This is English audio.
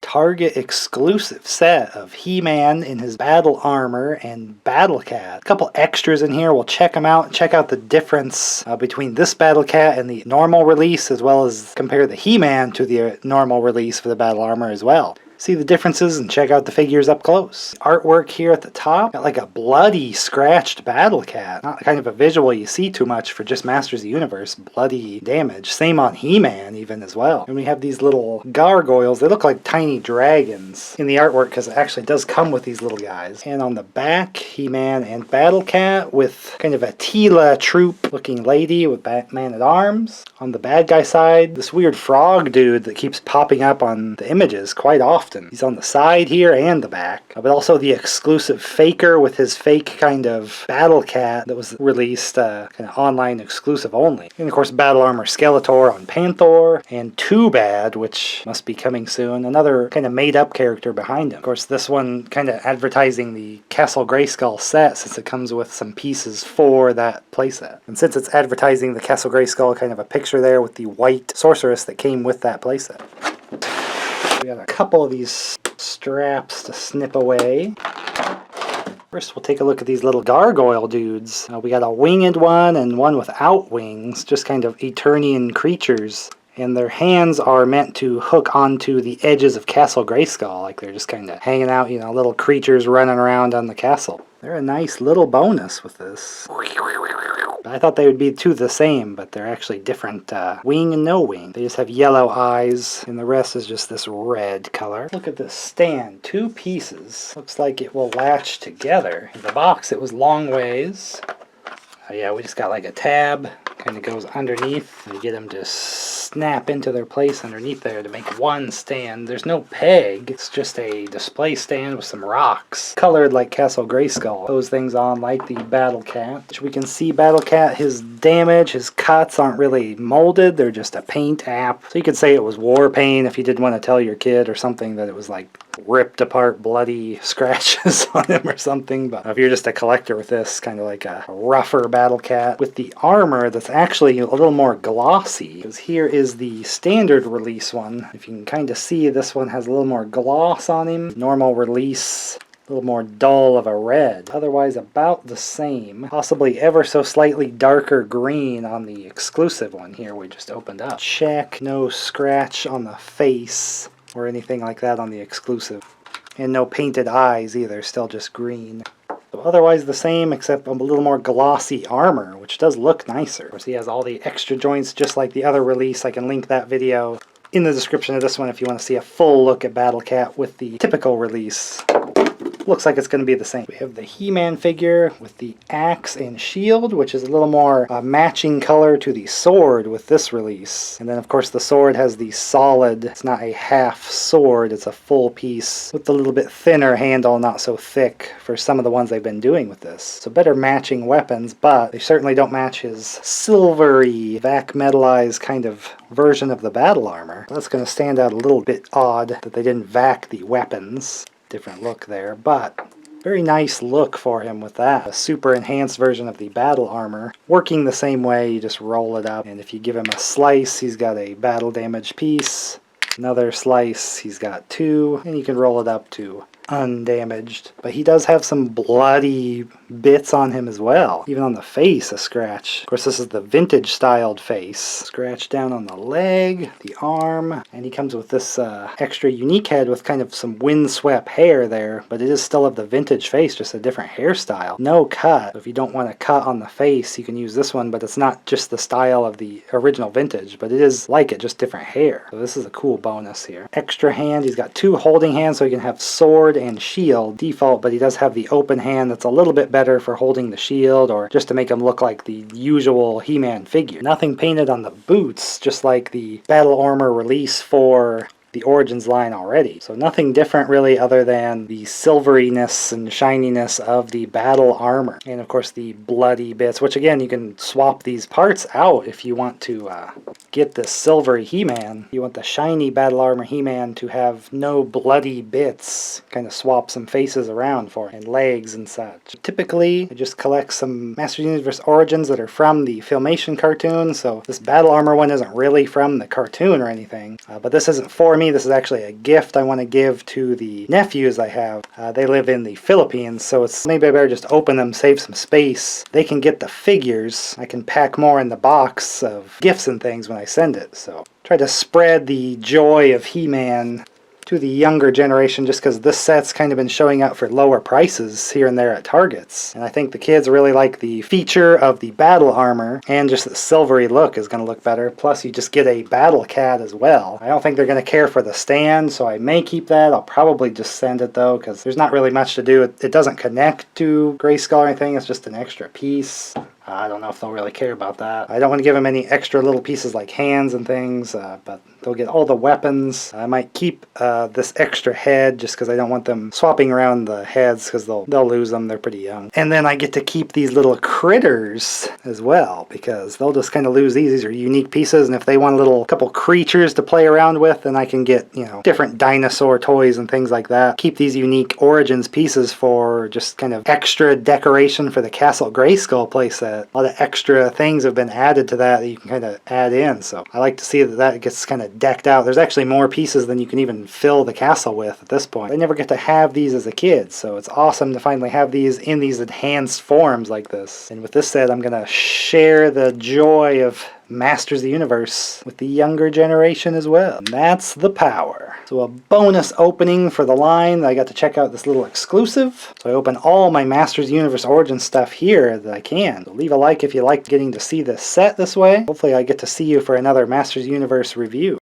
Target exclusive set of He-Man in his battle armor and Battle Cat. A couple extras in here. We'll check them out and check out the difference between this Battle Cat and the normal release, as well as compare the He-Man to the normal release for the battle armor as well. See the differences and check out the figures up close. Artwork here at the top, got like a bloody, scratched Battle Cat. Not kind of a visual you see too much for just Masters of the Universe. Bloody damage. Same on He-Man even as well. And we have these little gargoyles. They look like tiny dragons in the artwork because it actually does come with these little guys. And on the back, He-Man and Battle Cat with kind of a Tila troop looking lady with Batman at arms. On the bad guy side, this weird frog dude that keeps popping up on the images quite often. He's on the side here and the back. But also the exclusive Faker with his fake kind of Battle Cat that was released kind of online exclusive only. And of course Battle Armor Skeletor on Panther, and Too Bad, which must be coming soon. Another kind of made up character behind him. Of course this one kind of advertising the Castle Grayskull set since it comes with some pieces for that playset. And since it's advertising the Castle Grayskull, kind of a picture there with the white sorceress that came with that playset. We got a couple of these straps to snip away. First, we'll take a look at these little gargoyle dudes. We got a winged one and one without wings, just kind of Eternian creatures. And their hands are meant to hook onto the edges of Castle Grayskull, like they're just kind of hanging out, you know, little creatures running around on the castle. They're a nice little bonus with this. I thought they would be two the same, but they're actually different wing and no wing. They just have yellow eyes, and the rest is just this red color. Look at this stand. 2 pieces. Looks like it will latch together. In the box, it was long ways. Yeah, we just got like a tab. Kind of goes underneath. You get them to snap into their place underneath there to make one stand. There's no peg. It's just a display stand with some rocks. Colored like Castle Grayskull. Those things on like the Battle Cat. Which we can see Battle Cat, his damage, his cuts aren't really molded. They're just a paint app. So you could say it was war paint if you didn't want to tell your kid or something that it was like ripped apart bloody scratches on him or something. But if you're just a collector with this, kind of like a rougher Battle Cat with the armor that's actually a little more glossy, because here is the standard release one. If you can kind of see, this one has a little more gloss on him. Normal release, a little more dull of a red. Otherwise about the same. Possibly ever so slightly darker green on the exclusive one here we just opened up. Check. No scratch on the face or anything like that on the exclusive. And no painted eyes either, still just green. So otherwise the same, except a little more glossy armor, which does look nicer. Of course, he has all the extra joints just like the other release. I can link that video in the description of this one if you want to see a full look at Battle Cat with the typical release. Looks like it's going to be the same. We have the He-Man figure with the axe and shield, which is a little more matching color to the sword with this release. And then of course the sword has the solid, it's not a half sword, it's a full piece with the little bit thinner handle, not so thick for some of the ones they've been doing with this. So better matching weapons, but they certainly don't match his silvery, vac metalized kind of version of the battle armor. That's going to stand out a little bit odd that they didn't vac the weapons. Different look there, but very nice look for him with that. A super enhanced version of the battle armor. Working the same way, you just roll it up, and if you give him a slice, he's got a battle damage piece. Another slice, he's got 2, and you can roll it up to undamaged. But he does have some bloody bits on him as well. Even on the face, a scratch. Of course, this is the vintage styled face. Scratch down on the leg, the arm, and he comes with this extra unique head with kind of some windswept hair there, but it is still of the vintage face, just a different hairstyle. No cut. So if you don't want to cut on the face, you can use this one, but it's not just the style of the original vintage, but it is like it, just different hair. So this is a cool bonus here. Extra hand, he's got 2 holding hands, so he can have sword and shield default, but he does have the open hand that's a little bit better for holding the shield or just to make him look like the usual He-Man figure. Nothing painted on the boots, just like the battle armor release for the Origins line already. So nothing different really other than the silveriness and shininess of the battle armor. And of course the bloody bits, which again you can swap these parts out if you want to get this silvery He-Man. You want the shiny battle armor He-Man to have no bloody bits. Kind of swap some faces around for it, and legs and such. Typically I just collect some Masters of the Universe Origins that are from the Filmation cartoon, so this battle armor one isn't really from the cartoon or anything. But this isn't for me. This is actually a gift I want to give to the nephews I have. They live in the Philippines, so it's maybe I better just open them, save some space. They can get the figures. I can pack more in the box of gifts and things when I send it. So try to spread the joy of He-Man to the younger generation, just because this set's kind of been showing up for lower prices here and there at Targets. And I think the kids really like the feature of the battle armor, and just the silvery look is going to look better. Plus you just get a battle cat as well. I don't think they're going to care for the stand, so I may keep that. I'll probably just send it though, because there's not really much to do. It doesn't connect to Grayskull or anything, it's just an extra piece. I don't know if they'll really care about that. I don't want to give them any extra little pieces like hands and things, but they'll get all the weapons. I might keep this extra head just because I don't want them swapping around the heads, because they'll lose them. They're pretty young. And then I get to keep these little critters as well, because they'll just kind of lose these. These are unique pieces, and if they want a couple creatures to play around with, then I can get, you know, different dinosaur toys and things like that. Keep these unique Origins pieces for just kind of extra decoration for the Castle Grayskull playset. A lot of extra things have been added to that you can kind of add in, so I like to see that gets kind of decked out. There's actually more pieces than you can even fill the castle with at this point. I never get to have these as a kid, so it's awesome to finally have these in these enhanced forms like this. And with this set, I'm gonna share the joy of Masters of the Universe with the younger generation as well. And that's the power. So a bonus opening for the line. I got to check out this little exclusive. So I open all my Masters of the Universe Origin stuff here that I can. So leave a like if you liked getting to see this set this way. Hopefully I get to see you for another Masters of the Universe review.